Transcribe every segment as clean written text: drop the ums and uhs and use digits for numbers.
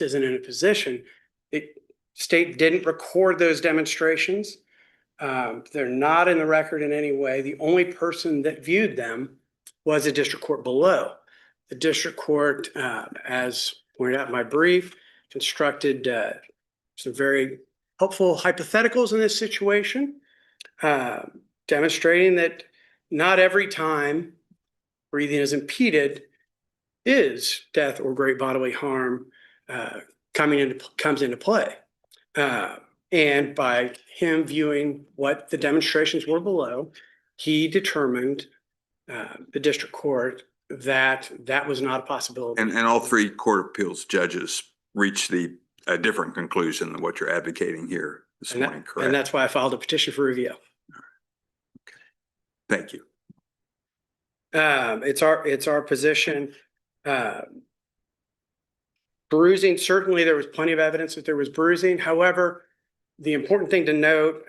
isn't in a position. The state didn't record those demonstrations. They're not in the record in any way. The only person that viewed them was a district court below. The district court, as pointed out in my brief, constructed some very helpful hypotheticals in this situation, demonstrating that not every time breathing is impeded is death or great bodily harm comes into play. And by him viewing what the demonstrations were below, he determined, the district court, that that was not a possibility. And all three Court of Appeals judges reached a different conclusion than what you're advocating here this morning, correct? And that's why I filed a petition for review. Okay. Thank you. It's our position. Bruising, certainly there was plenty of evidence that there was bruising. However, the important thing to note,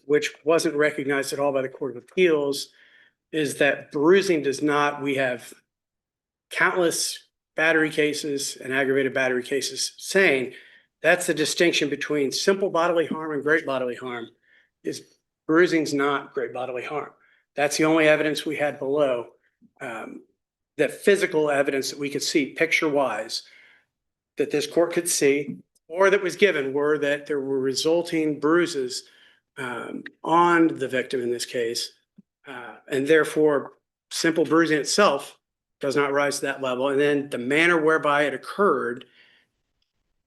which wasn't recognized at all by the Court of Appeals, is that bruising does not, we have countless battery cases and aggravated battery cases saying that's the distinction between simple bodily harm and great bodily harm, is bruising's not great bodily harm. That's the only evidence we had below. The physical evidence that we could see picture-wise that this court could see, or that was given, were that there were resulting bruises on the victim in this case. And therefore, simple bruising itself does not rise to that level. And then the manner whereby it occurred,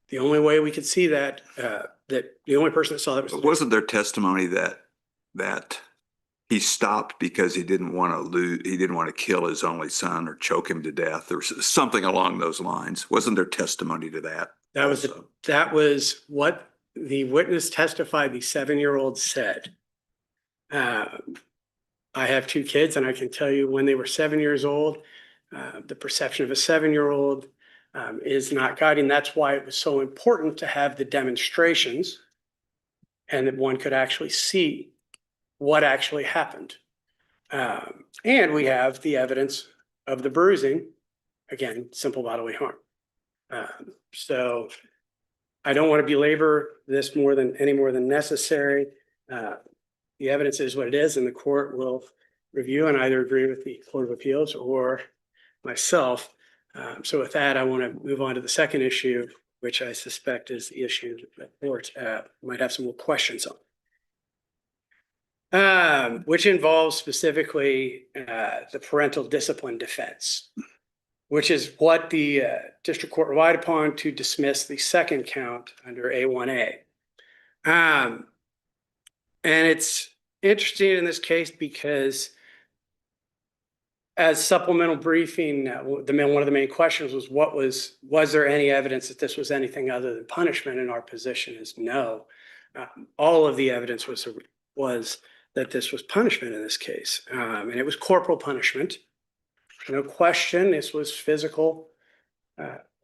the only way we could see that, that the only person that saw that was— Wasn't there testimony that he stopped because he didn't want to kill his only son or choke him to death or something along those lines? Wasn't there testimony to that? That was what the witness testified the 7-year-old said. I have 2 kids, and I can tell you when they were 7 years old, the perception of a 7-year-old is not guiding. That's why it was so important to have the demonstrations and that one could actually see what actually happened. And we have the evidence of the bruising, again, simple bodily harm. So I don't want to belabor this any more than necessary. The evidence is what it is, and the court will review and either agree with the Court of Appeals or myself. So with that, I want to move on to the second issue, which I suspect is the issue that the court might have some more questions on, which involves specifically the parental discipline defense, which is what the district court relied upon to dismiss the second count under A1A. And it's interesting in this case because as supplemental briefing, one of the main questions was there any evidence that this was anything other than punishment? And our position is no. All of the evidence was that this was punishment in this case. And it was corporal punishment. No question, this was physical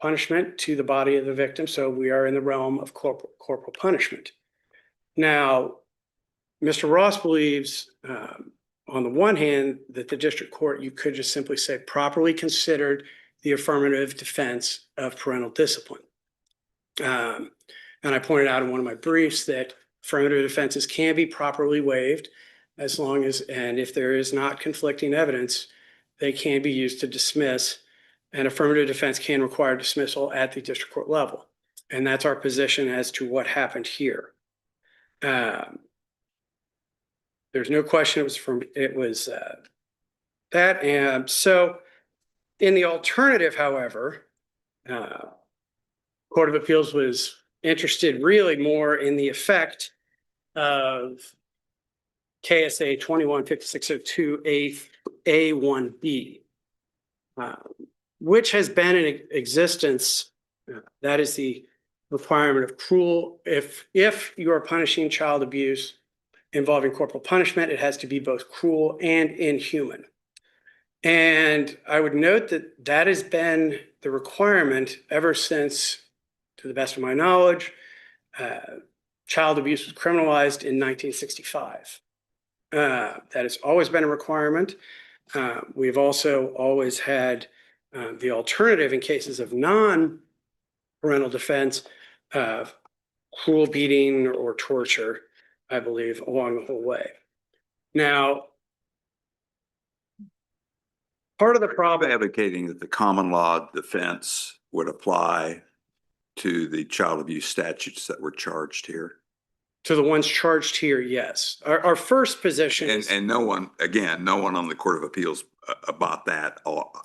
punishment to the body of the victim. So we are in the realm of corporal punishment. Now, Mr. Ross believes, on the one hand, that the district court, you could just simply say, properly considered the affirmative defense of parental discipline. And I pointed out in one of my briefs that affirmative defenses can be properly waived as long as, and if there is not conflicting evidence, they can be used to dismiss. And affirmative defense can require dismissal at the district court level. And that's our position as to what happened here. There's no question it was that. And so in the alternative, however, Court of Appeals was interested really more in the effect of KSA 21-5602A1B, which has been in existence. That is the requirement of cruel. If you are punishing child abuse involving corporal punishment, it has to be both cruel and inhuman. And I would note that that has been the requirement ever since, to the best of my knowledge, child abuse was criminalized in 1965. That has always been a requirement. We've also always had the alternative in cases of non parental defense, cruel beating or torture, I believe, along the whole way. Now, part of the I'm problem, advocating that the common law defense would apply to the child abuse statutes that were charged here. to the ones charged here, yes. Our first position is, And no one, again, no one on the Court of Appeals about that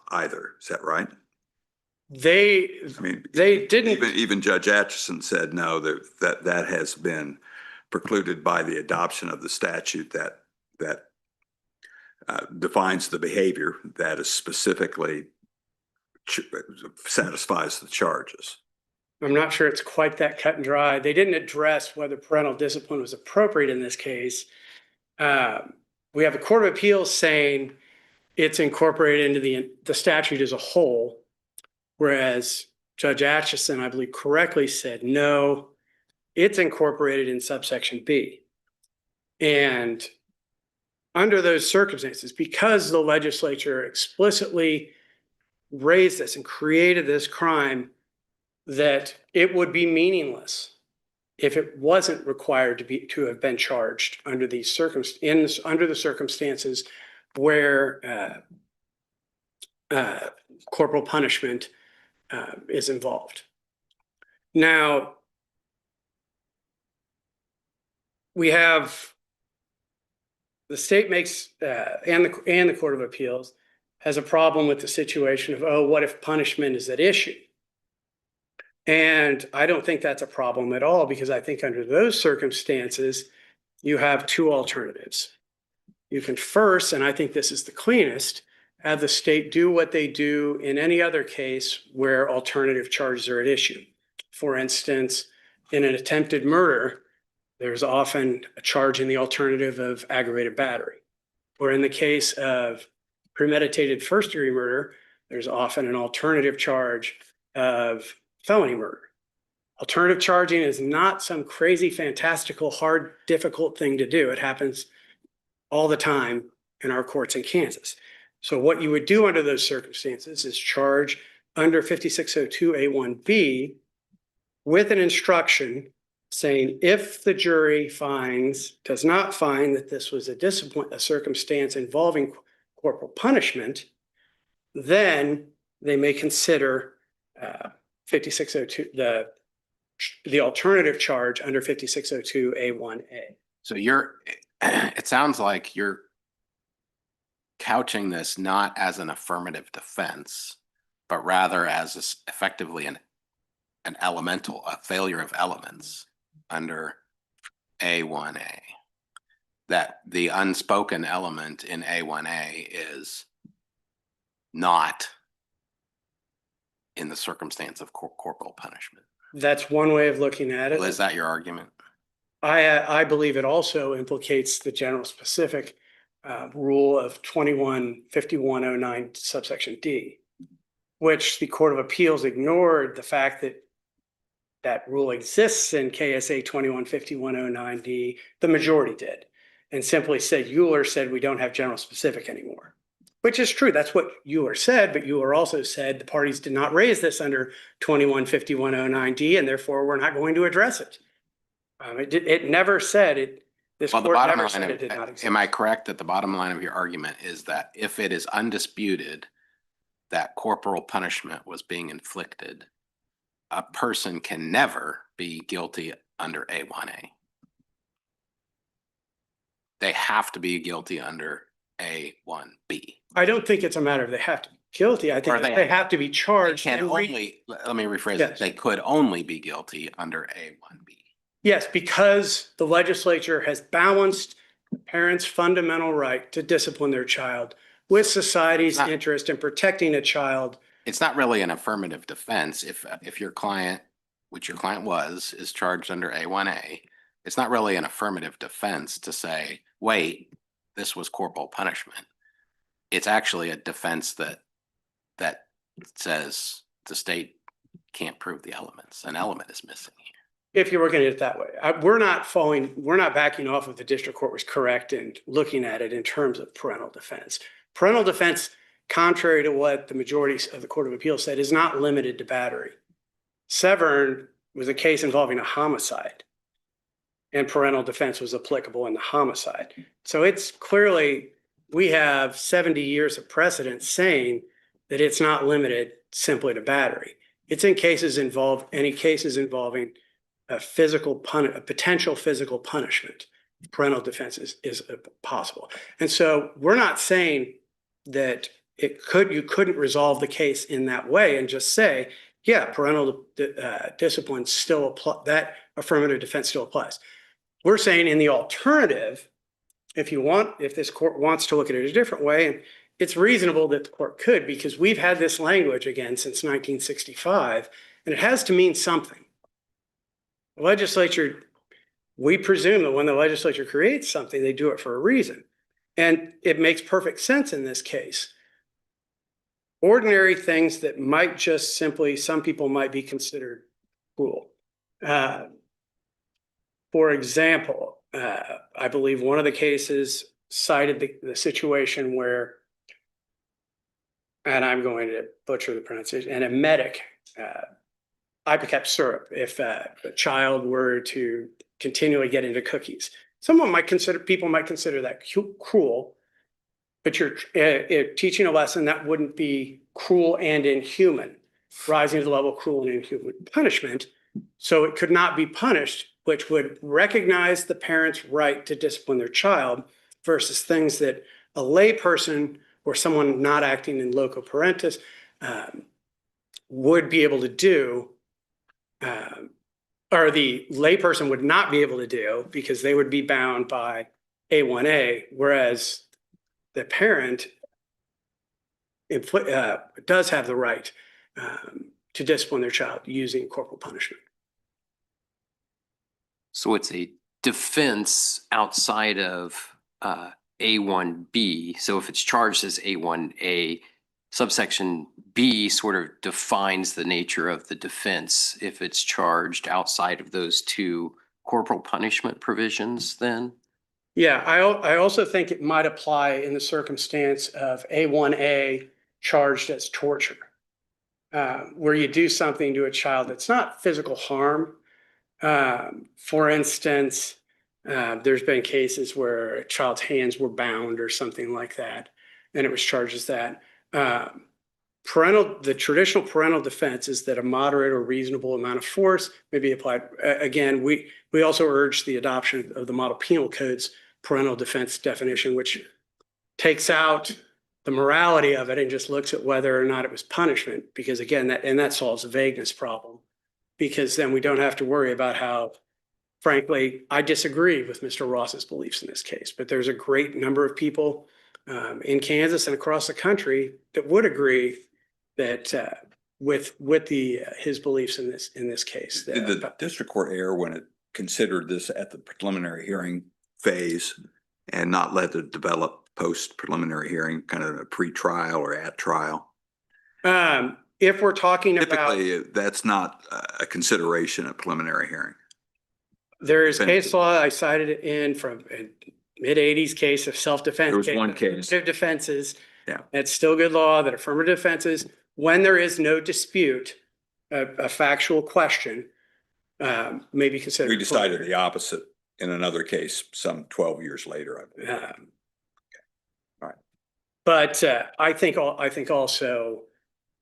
either. Is that right? they I mean, didn't. even Judge Atchison said no, that has been precluded by the adoption of the statute that defines the behavior that is specifically satisfies the charges. I'm not sure it's quite that cut and dry. They didn't address whether parental discipline was appropriate in this case. We have a Court of Appeals saying it's incorporated into the statute as a whole, whereas Judge Atchison, I believe, correctly said, no, it's incorporated in subsection B. And under those circumstances, because the legislature explicitly raised this and created this crime, that it would be meaningless if it wasn't required to have been charged under these circumstances where corporal punishment is involved. Now, we have the state makes and the Court of Appeals has a problem with the situation of, oh, what if punishment is at issue? And I don't think that's a problem at all, because I think under those circumstances, you have two alternatives. You can first, and I think this is the cleanest, have the state do what they do in any other case where alternative charges are at issue. For instance, in an attempted murder, there's often a charge in the alternative of aggravated battery. Or in the case of premeditated first-degree murder, there's often an alternative charge of felony murder. Alternative charging is not some crazy, fantastical, hard, difficult thing to do. It happens all the time in our courts in Kansas. So what you would do under those circumstances is charge under 5602A1B with an instruction saying, if the jury does not find that this was a circumstance involving corporal punishment, then they may consider 5602, the alternative charge under 5602A1A. So it sounds like you're couching this not as an affirmative defense, but rather as effectively a failure of elements under A1A. That the unspoken element in A1A is not in the circumstance of corporal punishment. That's one way of looking at it. Well, is that your argument? I believe it also implicates the general specific rule of 215109 subsection D, which the Court of Appeals ignored the fact that that rule exists in KSA 215109D. The majority did, and simply said, Euler said we don't have general specific anymore. Which is true, that's what Euler said, but Euler also said the parties did not raise this under 215109D, and therefore we're not going to address it. It never said it. This Well, court never said it did not exist. am I correct that the bottom line of your argument is that if it is undisputed that corporal punishment was being inflicted, a person can never be guilty under A1A? They have to be guilty under A1B. I don't think it's a matter of they have to be guilty. I think they have to be charged. Let me rephrase it. They could only be guilty under A1B. Yes, because the legislature has balanced the parent's fundamental right to discipline their child with society's interest in protecting a child. It's not really an affirmative defense if your client, which your client was, is charged under A1A. It's not really an affirmative defense to say, wait, this was corporal punishment. It's actually a defense that says the state can't prove the elements. An element is missing here. If you're looking at it that way, we're not backing off if the district court was correct in looking at it in terms of parental defense. Parental defense, contrary to what the majority of the Court of Appeals said, is not limited to battery. Severn was a case involving a homicide, and parental defense was applicable in the homicide. So it's clearly, we have 70 years of precedent saying that it's not limited simply to battery. It's in cases any cases involving a potential physical punishment. Parental defense is possible. And so we're not saying that you couldn't resolve the case in that way and just say, yeah, parental discipline still apply, that affirmative defense still applies. We're saying in the alternative, if this court wants to look at it a different way, and it's reasonable that the court could, because we've had this language again since 1965, and it has to mean something. The legislature, we presume that when the legislature creates something, they do it for a reason. And it makes perfect sense in this case. Ordinary things that might just simply, some people might be considered cruel. For example, I believe one of the cases cited the situation where, and I'm going to butcher the pronunciation, an emetic, ipecac syrup, if a child were to continually get into cookies. People might consider that cruel, but you're teaching a lesson that wouldn't be cruel and inhuman, rising to the level of cruel and inhuman punishment. So it could not be punished, which would recognize the parent's right to discipline their child versus things that a layperson or someone not acting in loco parentis would be able to do, or the layperson would not be able to do because they would be bound by A1A, whereas the parent does have the right to discipline their child using corporal punishment. So it's a defense outside of A1B. So if it's charged as A1A, subsection B sort of defines the nature of the defense if it's charged outside of those two corporal punishment provisions then? Yeah, I also think it might apply in the circumstance of A1A charged as torture, where you do something to a child that's not physical harm. For instance, there's been cases where a child's hands were bound or something like that, and it was charged as that. The traditional parental defense is that a moderate or reasonable amount of force may be applied. Again, we also urge the adoption of the model penal code's parental defense definition, which takes out the morality of it and just looks at whether or not it was punishment, because again, that solves the vagueness problem, because then we don't have to worry about how, frankly, I disagree with Mr. Ross's beliefs in this case, but there's a great number of people in Kansas and across the country that would agree that with his beliefs in this case. Did the district court err when it considered this at the preliminary hearing phase and not let it develop post preliminary hearing, kind of a pre-trial or at trial? If we're talking about, Typically, that's not a consideration at preliminary hearing. there is case law, I cited it in from mid-80s case of self-defense. There was one case. Affirmative defenses. Yeah. It's still good law that affirmative defenses, when there is no dispute, a factual question, may be considered. We decided the opposite in another case some 12 years later, I believe. Okay. All right. But I think also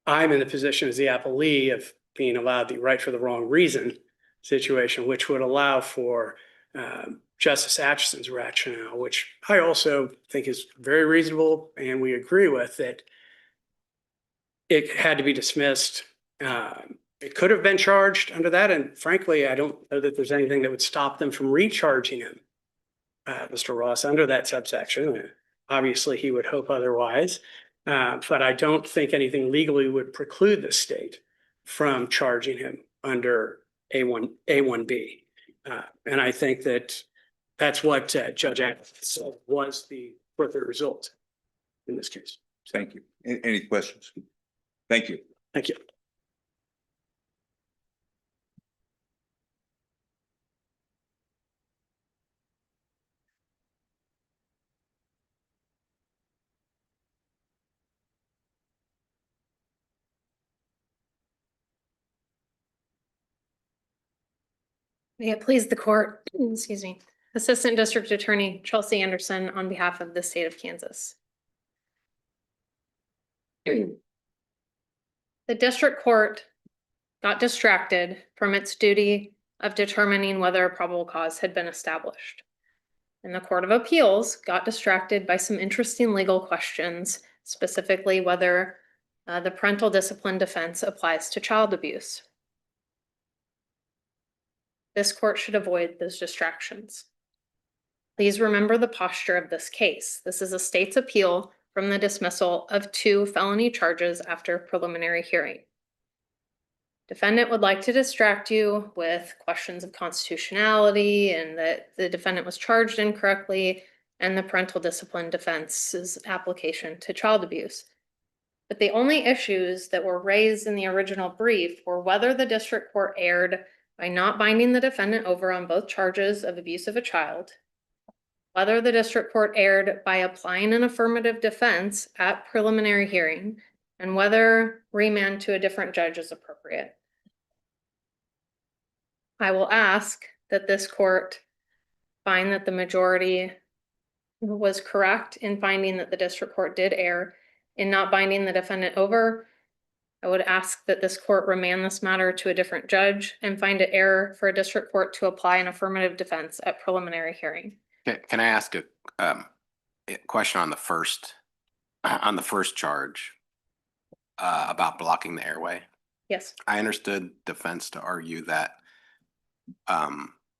I'm in the position as the appellee of being allowed the right for the wrong reason situation, which would allow for Justice Atchison's rationale, which I also think is very reasonable, and we agree with, that it had to be dismissed. It could have been charged under that, and frankly, I don't know that there's anything that would stop them from recharging him, Mr. Ross, under that subsection. Obviously, he would hope otherwise, but I don't think anything legally would preclude the state from charging him under A1B. And I think that's what Judge Atchison said was the further result in this case. Thank you. Any questions? Thank you. Thank you. May it please the court, excuse me, Assistant District Attorney Chelsea Anderson on behalf of the state of Kansas. The district court got distracted from its duty of determining whether a probable cause had been established. And the Court of Appeals got distracted by some interesting legal questions, specifically whether the parental discipline defense applies to child abuse. This court should avoid those distractions. Please remember the posture of this case. This is a state's appeal from the dismissal of 2 felony charges after preliminary hearing. Defendant would like to distract you with questions of constitutionality and that the defendant was charged incorrectly and the parental discipline defense's application to child abuse. But the only issues that were raised in the original brief were whether the district court erred by not binding the defendant over on both charges of abuse of a child, whether the district court erred by applying an affirmative defense at preliminary hearing, and whether remand to a different judge is appropriate. I will ask that this court find that the majority was correct in finding that the district court did err in not binding the defendant over. I would ask that this court remand this matter to a different judge and find it error for a district court to apply an affirmative defense at preliminary hearing. Can I ask a question on the first charge about blocking the airway? Yes. I understood defense to argue that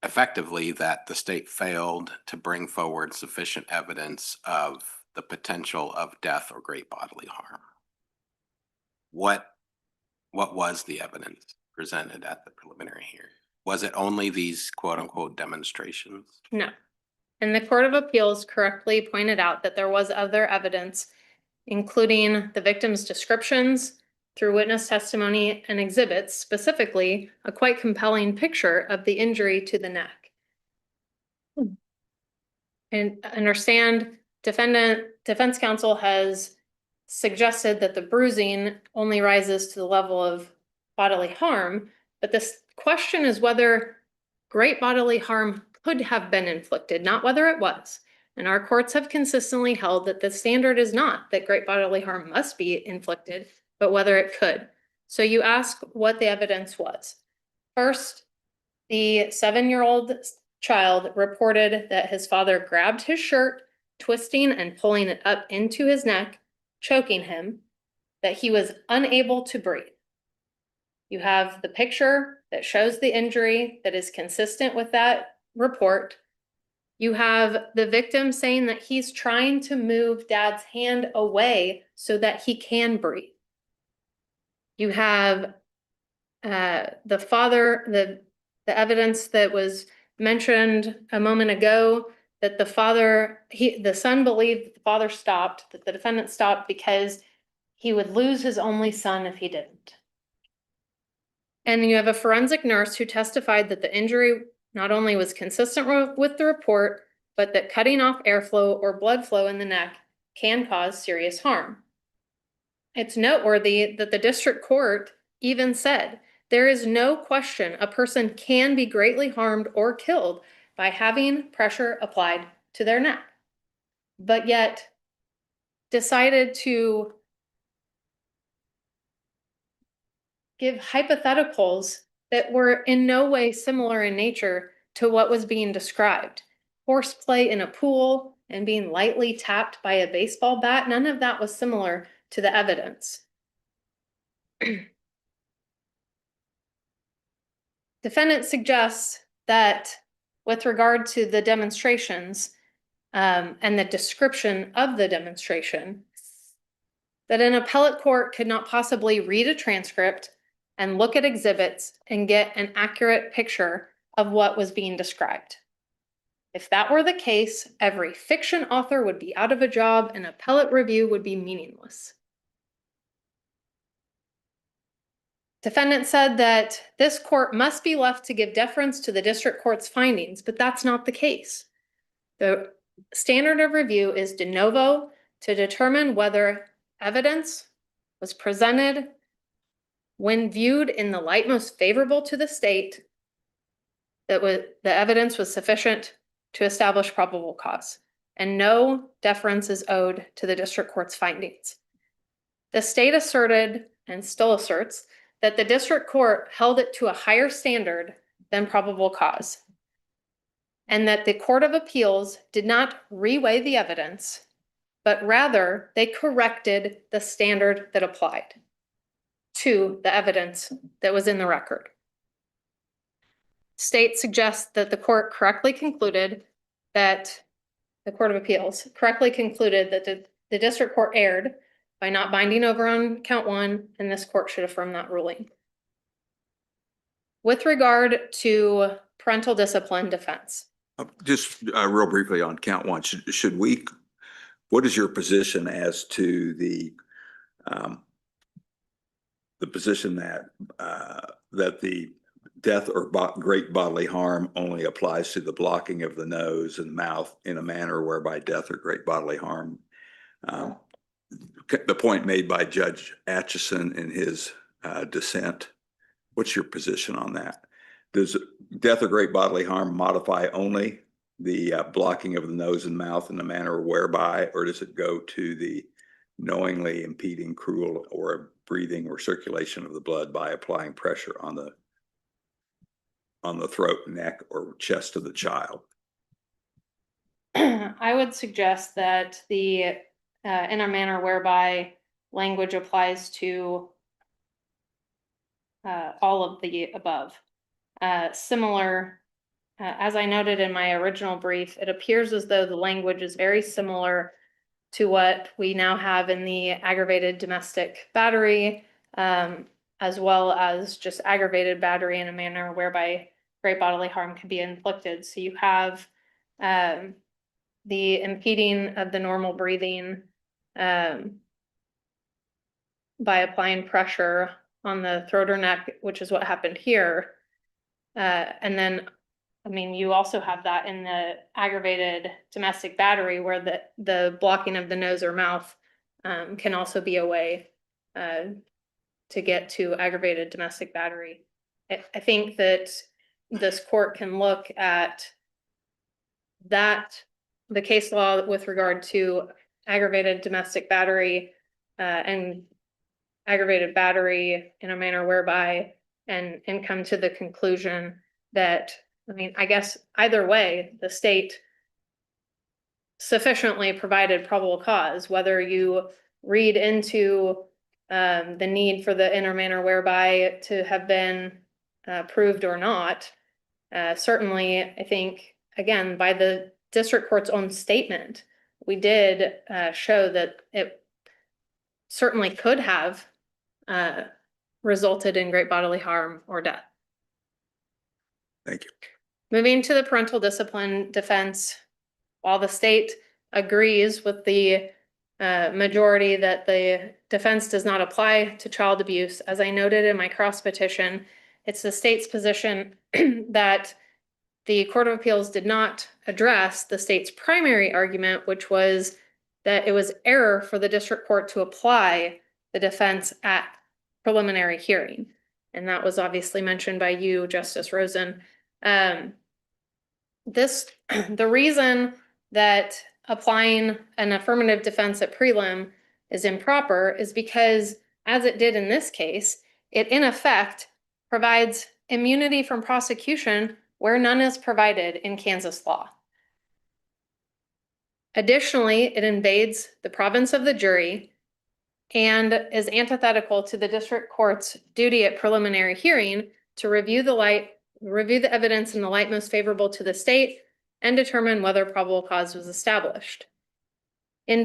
effectively that the state failed to bring forward sufficient evidence of the potential of death or great bodily harm. What was the evidence presented at the preliminary hearing? Was it only these quote unquote demonstrations? No. And the Court of Appeals correctly pointed out that there was other evidence, including the victim's descriptions through witness testimony and exhibits, specifically a quite compelling picture of the injury to the neck. And understand defense counsel has suggested that the bruising only rises to the level of bodily harm, but this question is whether great bodily harm could have been inflicted, not whether it was. And our courts have consistently held that the standard is not that great bodily harm must be inflicted, but whether it could. So you ask what the evidence was. First, the 7-year-old child reported that his father grabbed his shirt, twisting and pulling it up into his neck, choking him, that he was unable to breathe. You have the picture that shows the injury that is consistent with that report. You have the victim saying that he's trying to move dad's hand away so that he can breathe. You have the father, the evidence that was mentioned a moment ago, that the son believed that the father stopped, that the defendant stopped because he would lose his only son if he didn't. And you have a forensic nurse who testified that the injury not only was consistent with the report, but that cutting off airflow or blood flow in the neck can cause serious harm. It's noteworthy that the district court even said, there is no question a person can be greatly harmed or killed by having pressure applied to their neck, but yet decided to give hypotheticals that were in no way similar in nature to what was being described. Horseplay in a pool and being lightly tapped by a baseball bat, none of that was similar to the evidence. Defendant suggests that with regard to the demonstrations and the description of the demonstration, that an appellate court could not possibly read a transcript and look at exhibits and get an accurate picture of what was being described. If that were the case, every fiction author would be out of a job and appellate review would be meaningless. Defendant said that this court must be left to give deference to the district court's findings, but that's not the case. The standard of review is de novo to determine whether evidence was presented when viewed in the light most favorable to the state the evidence was sufficient to establish probable cause, and no deference is owed to the district court's findings. The state asserted, and still asserts, that the district court held it to a higher standard than probable cause, and that the Court of Appeals did not reweigh the evidence, but rather they corrected the standard that applied to the evidence that was in the record. State suggests that the Court of Appeals correctly concluded that the district court erred by not binding over on count one, and this court should affirm that ruling. With regard to parental discipline defense. Just real briefly on count one, should we, what is your position as to the position that that the death or great bodily harm only applies to the blocking of the nose and mouth in a manner whereby death or great bodily harm? The point made by Judge Atchison in his dissent, what's your position on that? Does death or great bodily harm modify only the blocking of the nose and mouth in a manner whereby, or does it go to the knowingly impeding cruel or breathing or circulation of the blood by applying pressure on the throat, neck, or chest of the child? I would suggest that the in a manner whereby language applies to all of the above. Similar, as I noted in my original brief, it appears as though the language is very similar to what we now have in the aggravated domestic battery, as well as just aggravated battery in a manner whereby great bodily harm can be inflicted. So you have the impeding of the normal breathing by applying pressure on the throat or neck, which is what happened here. And then, I mean, you also have that in the aggravated domestic battery where the blocking of the nose or mouth can also be a way to get to aggravated domestic battery. I think that this court can look at that, the case law with regard to aggravated domestic battery and aggravated battery in a manner whereby and come to the conclusion that, I mean, I guess either way, the state sufficiently provided probable cause, whether you read into the need for the inner manner whereby to have been proved or not. Certainly, I think, again, by the district court's own statement, we did show that it certainly could have resulted in great bodily harm or death. Thank you. Moving to the parental discipline defense, while the state agrees with the majority that the defense does not apply to child abuse, as I noted in my cross petition, it's the state's position that the Court of Appeals did not address the state's primary argument, which was that it was error for the district court to apply the defense at preliminary hearing. And that was obviously mentioned by you, Justice Rosen. The reason that applying an affirmative defense at prelim is improper is because, as it did in this case, it in effect provides immunity from prosecution where none is provided in Kansas law. Additionally, it invades the province of the jury and is antithetical to the district court's duty at preliminary hearing to review the evidence in the light most favorable to the state and determine whether probable cause was established. In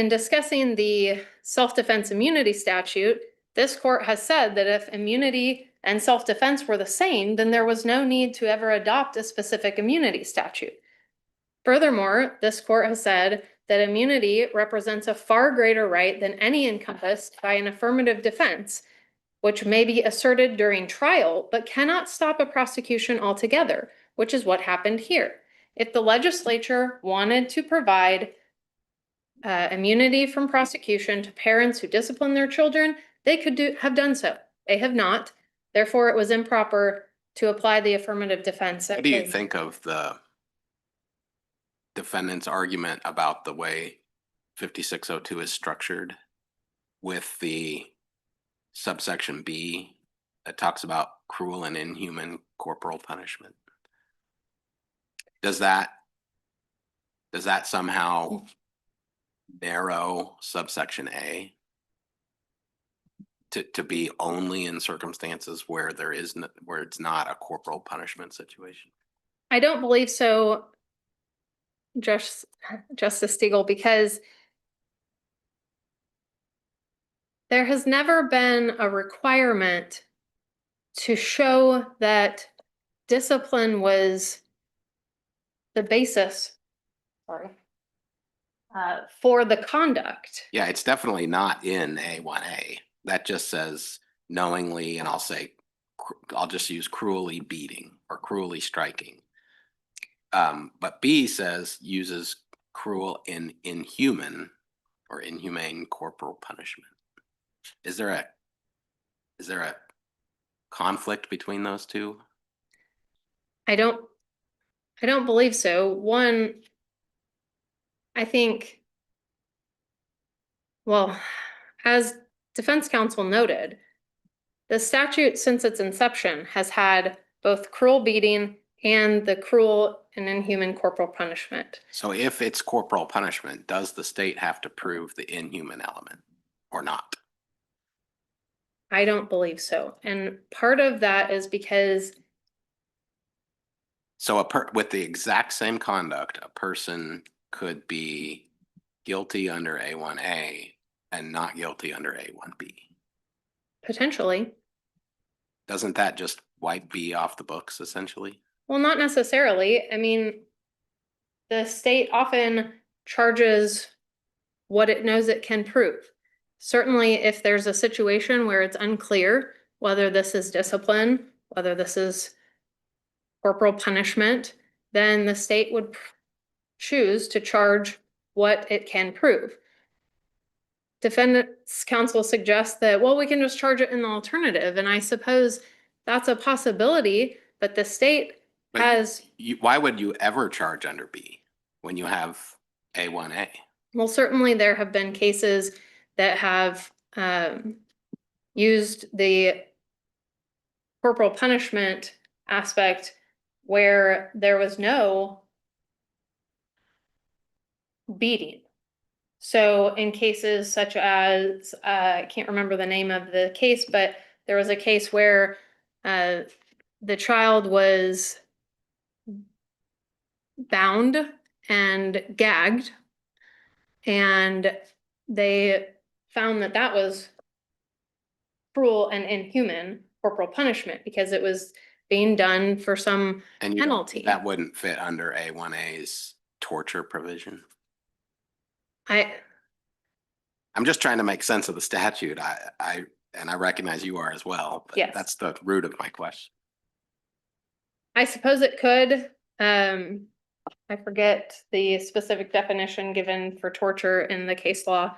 discussing the self-defense immunity statute, this court has said that if immunity and self-defense were the same, then there was no need to ever adopt a specific immunity statute. Furthermore, this court has said that immunity represents a far greater right than any encompassed by an affirmative defense, which may be asserted during trial, but cannot stop a prosecution altogether, which is what happened here. If the legislature wanted to provide immunity from prosecution to parents who discipline their children, they could have done so. They have not. Therefore, it was improper to apply the affirmative defense. What do you think of the defendant's argument about the way 5602 is structured with the subsection B that talks about cruel and inhuman corporal punishment? Does that somehow narrow subsection A to be only in circumstances where there is where it's not a corporal punishment situation? I don't believe so, Justice Stiegel, because there has never been a requirement to show that discipline was the basis, for the conduct. Yeah, it's definitely not in A1A. That just says knowingly, and I'll just use cruelly beating or cruelly striking. But B uses cruel and inhuman or inhumane corporal punishment. Is there a conflict between those two? I don't believe so. One, I think, well, as defense counsel noted, the statute since its inception has had both cruel beating and the cruel and inhuman corporal punishment. So if it's corporal punishment, does the state have to prove the inhuman element or not? I don't believe so. And part of that is because So with the exact same conduct, a person could be guilty under A1A and not guilty under A1B. potentially, Doesn't that just wipe B off the books essentially? well, not necessarily. I mean, the state often charges what it knows it can prove. Certainly, if there's a situation where it's unclear whether this is discipline, whether this is corporal punishment, then the state would choose to charge what it can prove. Defendant's counsel suggests that, well, we can just charge it in the alternative, and I suppose that's a possibility, but the state But has, why would you ever charge under B when you have A1A? well, certainly there have been cases that have used the corporal punishment aspect where there was no beating. So in cases such as, I can't remember the name of the case, but there was a case where the child was bound and gagged, and they found that that was cruel and inhuman corporal punishment because it was being done for some And penalty. that wouldn't fit under A1A's torture provision. I'm just trying to make sense of the statute. I recognize you are as well, but Yes. that's the root of my question. I suppose it could. I forget the specific definition given for torture in the case law.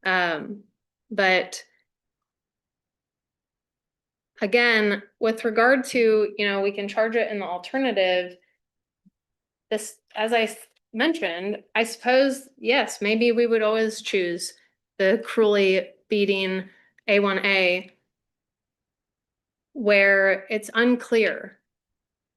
But again, with regard to, we can charge it in the alternative. This, as I mentioned, I suppose, yes, maybe we would always choose the cruelly beating A1A where it's unclear,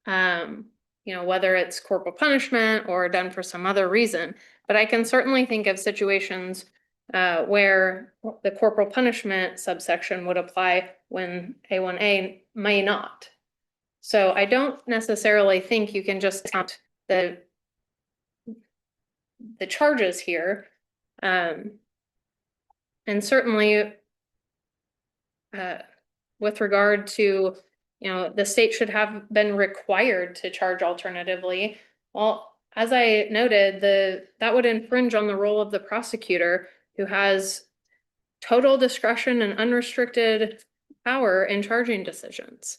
whether it's corporal punishment or done for some other reason. But I can certainly think of situations where the corporal punishment subsection would apply when A1A may not. So I don't necessarily think you can just count the charges here. And certainly with regard to, the state should have been required to charge alternatively. Well, as I noted, that would infringe on the role of the prosecutor, who has total discretion and unrestricted power in charging decisions.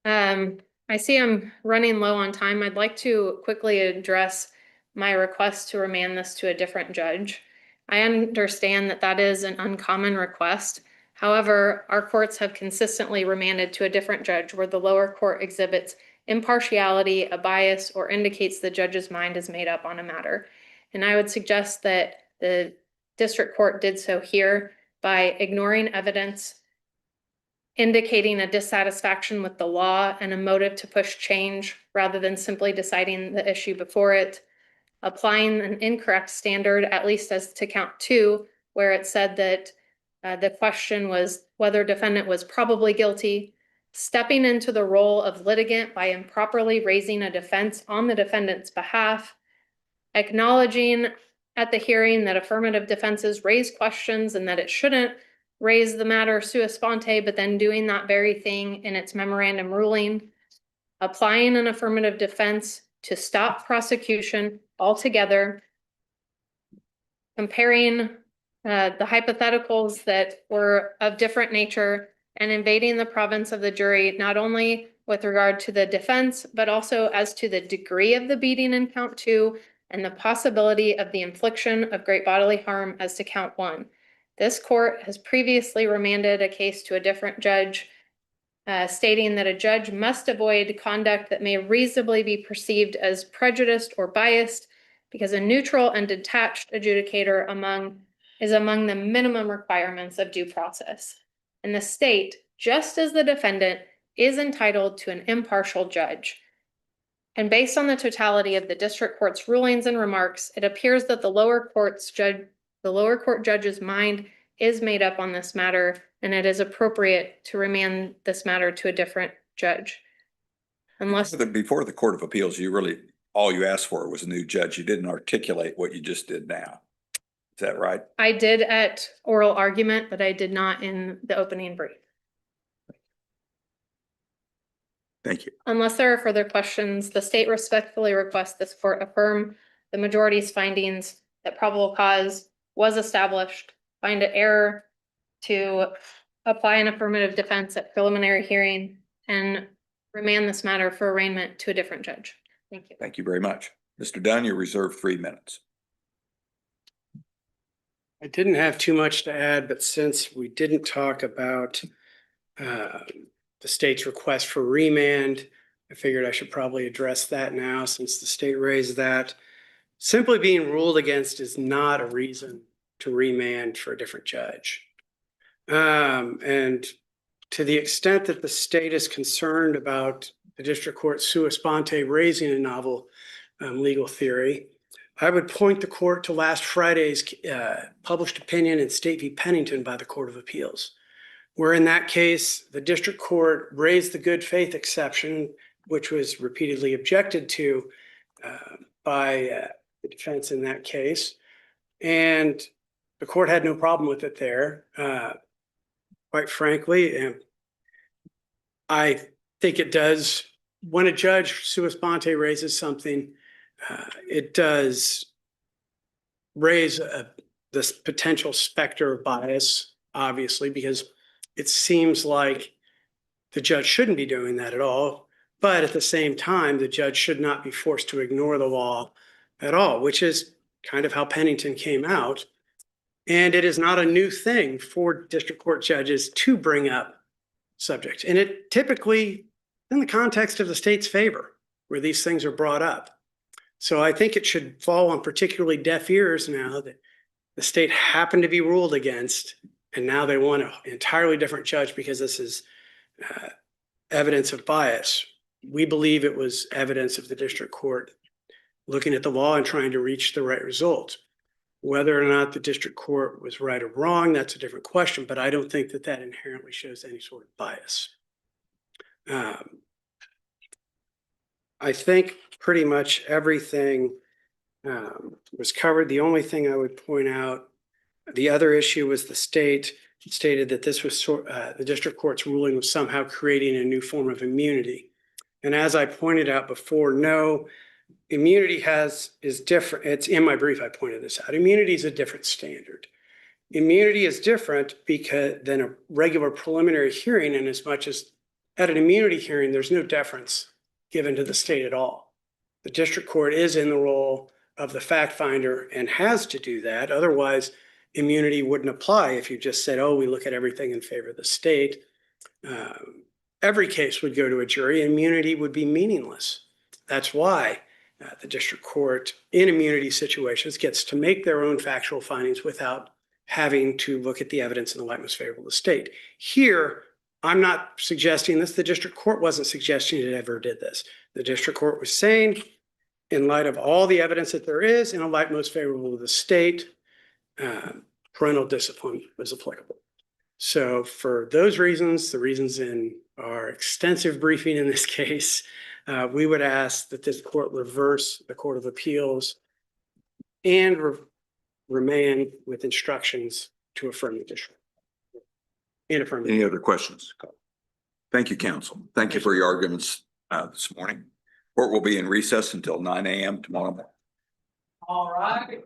I see I'm running low on time. I'd like to quickly address my request to remand this to a different judge. I understand that that is an uncommon request. However, our courts have consistently remanded to a different judge where the lower court exhibits impartiality, a bias, or indicates the judge's mind is made up on a matter. And I would suggest that the district court did so here by ignoring evidence, indicating a dissatisfaction with the law and a motive to push change rather than simply deciding the issue before it, applying an incorrect standard, at least as to count 2, where it said that the question was whether defendant was probably guilty, stepping into the role of litigant by improperly raising a defense on the defendant's behalf, acknowledging at the hearing that affirmative defenses raise questions and that it shouldn't raise the matter sua sponte, but then doing that very thing in its memorandum ruling, applying an affirmative defense to stop prosecution altogether, comparing the hypotheticals that were of different nature, and invading the province of the jury, not only with regard to the defense, but also as to the degree of the beating in count 2 and the possibility of the infliction of great bodily harm as to count 1. This court has previously remanded a case to a different judge, stating that a judge must avoid conduct that may reasonably be perceived as prejudiced or biased because a neutral and detached adjudicator is among the minimum requirements of due process. And the state, just as the defendant, is entitled to an impartial judge. And based on the totality of the district court's rulings and remarks, it appears that the lower court judge's mind is made up on this matter, and it is appropriate to remand this matter to a different judge. Unless Before the Court of Appeals, all you asked for was a new judge. You didn't articulate what you just did now. Is that right? I did at oral argument, but I did not in the opening brief. Thank you. Unless there are further questions, the state respectfully requests this court affirm the majority's findings that probable cause was established, find an error to apply an affirmative defense at preliminary hearing, and remand this matter for arraignment to a different judge. Thank you. Thank you very much. Mr. Dunn, you're reserved 3 minutes. I didn't have too much to add, but since we didn't talk about the state's request for remand, I figured I should probably address that now since the state raised that. Simply being ruled against is not a reason to remand for a different judge. And to the extent that the state is concerned about the district court sua sponte raising a novel legal theory, I would point the court to last Friday's published opinion in State v. Pennington by the Court of Appeals, where in that case, the district court raised the good faith exception, which was repeatedly objected to by the defense in that case. And the court had no problem with it there. Quite frankly, I think it does, when a judge sua sponte raises something, it does raise this potential specter of bias, obviously, because it seems like the judge shouldn't be doing that at all. But at the same time, the judge should not be forced to ignore the law at all, which is kind of how Pennington came out. And it is not a new thing for district court judges to bring up subjects. And it typically in the context of the state's favor, where these things are brought up. So I think it should fall on particularly deaf ears now that the state happened to be ruled against, and now they want an entirely different judge because this is evidence of bias. We believe it was evidence of the district court looking at the law and trying to reach the right result. Whether or not the district court was right or wrong, that's a different question, but I don't think that that inherently shows any sort of bias. I think pretty much everything was covered. The only thing I would point out, the other issue was the state stated that this was the district court's ruling was somehow creating a new form of immunity. And as I pointed out before, no, immunity is different. It's in my brief, I pointed this out. Immunity is a different standard. Immunity is different than a regular preliminary hearing, in as much as at an immunity hearing, there's no deference given to the state at all. The district court is in the role of the fact finder and has to do that. Otherwise, immunity wouldn't apply if you just said, oh, we look at everything in favor of the state. Every case would go to a jury. Immunity would be meaningless. That's why the district court in immunity situations gets to make their own factual findings without having to look at the evidence in the light most favorable to the state. Here, I'm not suggesting this. The district court wasn't suggesting it ever did this. The district court was saying, in light of all the evidence that there is, in a light most favorable to the state, parental discipline was applicable. So for those reasons, the reasons in our extensive briefing in this case, we would ask that this court reverse the Court of Appeals and remain with instructions to affirm the district. And affirm. Any other questions? Thank you, counsel. Thank you for your arguments this morning. Court will be in recess until 9 a.m. tomorrow morning. All right.